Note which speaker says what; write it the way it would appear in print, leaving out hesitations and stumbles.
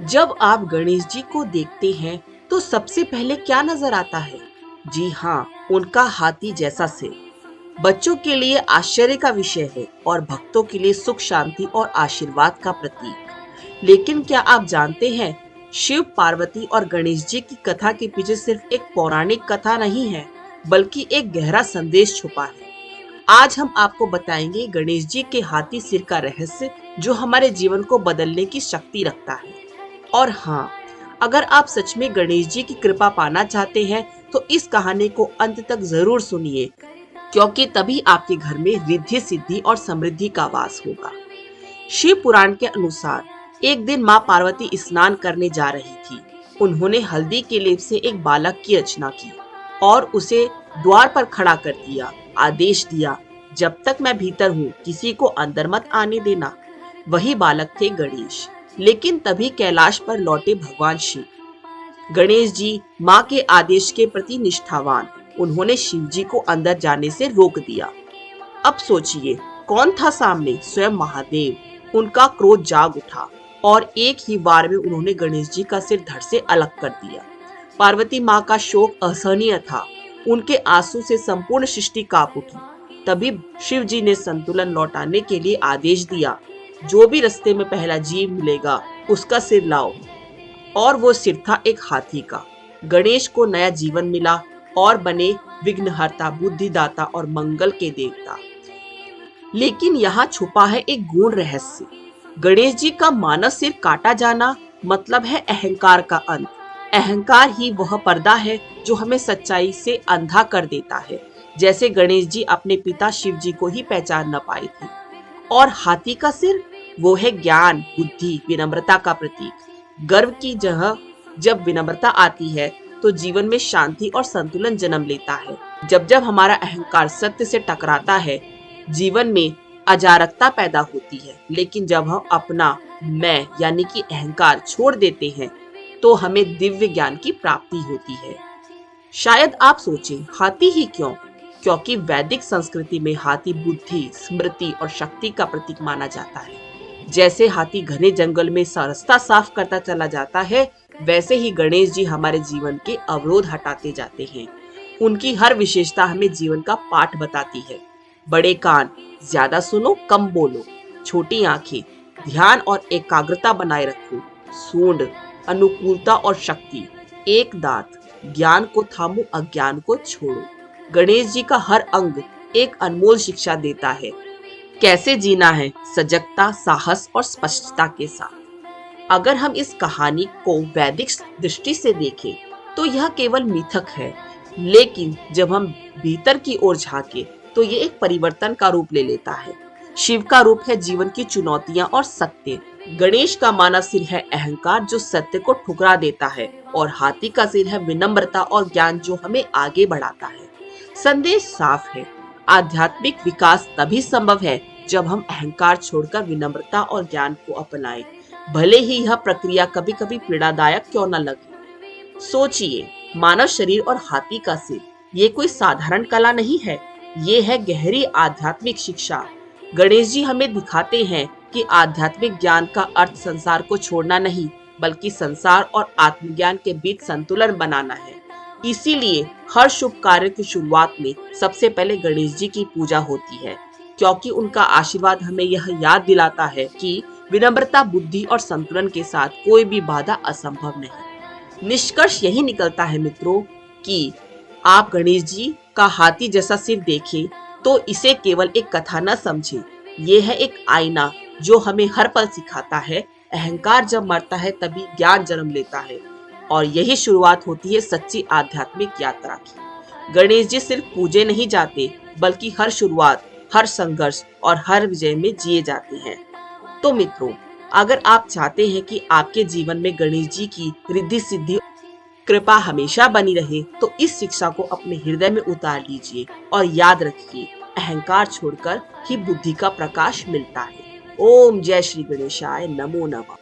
Speaker 1: जब आप गणेश जी को देखते हैं तो सबसे पहले क्या नजर आता है? जी हाँ, उनका हाथी जैसा सिर। बच्चों के लिए आश्चर्य का विषय है और भक्तों के लिए सुख शांति और आशीर्वाद का प्रतीक। लेकिन क्या आप जानते हैं, शिव पार्वती और गणेश जी की कथा के पीछे सिर्फ एक पौराणिक कथा नहीं है, बल्कि एक गहरा संदेश छुपा है। आज हम आपको बताएंगे गणेश जी के हाथी सिर का रहस्य, जो हमारे जीवन को बदलने की शक्ति रखता है। और हाँ, अगर आप सच में गणेश जी की कृपा पाना चाहते हैं तो इस कहानी को अंत तक जरूर सुनिए, क्योंकि तभी आपके घर में रिद्धि सिद्धि और समृद्धि का वास होगा। शिव पुराण के अनुसार एक दिन माँ पार्वती स्नान करने जा रही थी। उन्होंने हल्दी के लेप से एक बालक की रचना की और उसे द्वार पर खड़ा कर दिया। आदेश दिया, जब तक मैं भीतर हूँ किसी को अंदर मत आने देना। वही बालक थे गणेश। लेकिन तभी कैलाश पर लौटे भगवान शिव। गणेश जी माँ के आदेश के प्रति निष्ठावान, उन्होंने शिव जी को अंदर जाने से रोक दिया। अब सोचिए, कौन था सामने? स्वयं महादेव। उनका क्रोध जाग उठा और एक ही बार में उन्होंने गणेश जी का सिर धड़ से अलग कर दिया। पार्वती माँ का शोक असहनीय था। उनके आंसू से संपूर्ण सृष्टि कांप उठी। तभी शिव जी ने संतुलन लौटाने के लिए आदेश दिया, जो भी रास्ते में पहला जीव मिलेगा उसका सिर लाओ। और वो सिर था एक हाथी का। गणेश को नया जीवन मिला और बने विघ्नहर्ता, बुद्धिदाता और मंगल के देवता। लेकिन यहाँ छुपा है एक गूढ़ रहस्य। गणेश जी का मानव सिर काटा जाना मतलब है अहंकार का अंत। अहंकार ही वह पर्दा है जो हमें सच्चाई से अंधा कर देता है। जैसे गणेश जी अपने पिता शिव जी को ही पहचान न पाए थे। और हाथी का सिर, वो है ज्ञान, बुद्धि, विनम्रता का प्रतीक। गर्व की जगह जब विनम्रता आती है तो जीवन में शांति और संतुलन जन्म लेता है। जब जब हमारा अहंकार सत्य से टकराता है, जीवन में अराजकता पैदा होती है। लेकिन जब हम अपना मैं यानी कि अहंकार छोड़ देते हैं तो हमें दिव्य ज्ञान की प्राप्ति होती है। शायद आप सोचें, हाथी ही क्यों? क्योंकि वैदिक संस्कृति में हाथी बुद्धि, स्मृति और शक्ति का प्रतीक माना जाता है। जैसे हाथी घने जंगल में रास्ता साफ करता चला जाता है, वैसे ही गणेश जी हमारे जीवन के अवरोध हटाते जाते हैं। उनकी हर विशेषता हमें जीवन का पाठ बताती है। बड़े कान, ज्यादा सुनो कम बोलो। छोटी आंखें, ध्यान और एकाग्रता बनाए रखो। सूंड, अनुकूलता और शक्ति। एक दांत, ज्ञान को थामो अज्ञान को छोड़ो। गणेश जी का हर अंग एक अनमोल शिक्षा देता है। कैसे जीना है सजगता, साहस और स्पष्टता के साथ। अगर हम इस कहानी को वैदिक दृष्टि से देखें तो यह केवल मिथक है, लेकिन जब हम भीतर की ओर झांके तो ये एक परिवर्तन का रूप ले लेता है। शिव का रूप है जीवन की चुनौतियां और सत्य। गणेश का मानव सिर है अहंकार, जो सत्य को ठुकरा देता है। और हाथी का सिर है विनम्रता और ज्ञान, जो हमें आगे बढ़ाता है। संदेश साफ है, आध्यात्मिक विकास तभी संभव है जब हम अहंकार छोड़कर विनम्रता और ज्ञान को अपनाएं, भले ही यह प्रक्रिया कभी कभी पीड़ादायक क्यों न लगे। सोचिए, मानव शरीर और हाथी का सिर, ये कोई साधारण कला नहीं है, ये है गहरी आध्यात्मिक शिक्षा। गणेश जी हमें दिखाते हैं कि आध्यात्मिक ज्ञान का अर्थ संसार को छोड़ना नहीं, बल्कि संसार और आत्मज्ञान के बीच संतुलन बनाना है। इसीलिए हर शुभ कार्य की शुरुआत में सबसे पहले गणेश जी की पूजा होती है, क्योंकि उनका आशीर्वाद हमें यह याद दिलाता है कि विनम्रता, बुद्धि और संतुलन के साथ कोई भी बाधा असंभव नहीं। निष्कर्ष यही निकलता है मित्रों कि आप गणेश जी का हाथी जैसा सिर देखें तो इसे केवल एक कथा न समझें। ये है एक आईना जो हमें हर पल सिखाता है, अहंकार जब मरता है तभी ज्ञान जन्म लेता है। और यही शुरुआत होती है सच्ची आध्यात्मिक यात्रा की। गणेश जी सिर्फ पूजे नहीं जाते, बल्कि हर शुरुआत, हर संघर्ष और हर विजय में जिए जाते हैं। तो मित्रों, अगर आप चाहते हैं कि आपके जीवन में गणेश जी की रिद्धि सिद्धि कृपा हमेशा बनी रहे, तो इस शिक्षा को अपने हृदय में उतार लीजिए और याद रखिए, अहंकार छोड़कर ही बुद्धि का प्रकाश मिलता है। ओम जय श्री गणेशाय, नमो नमः।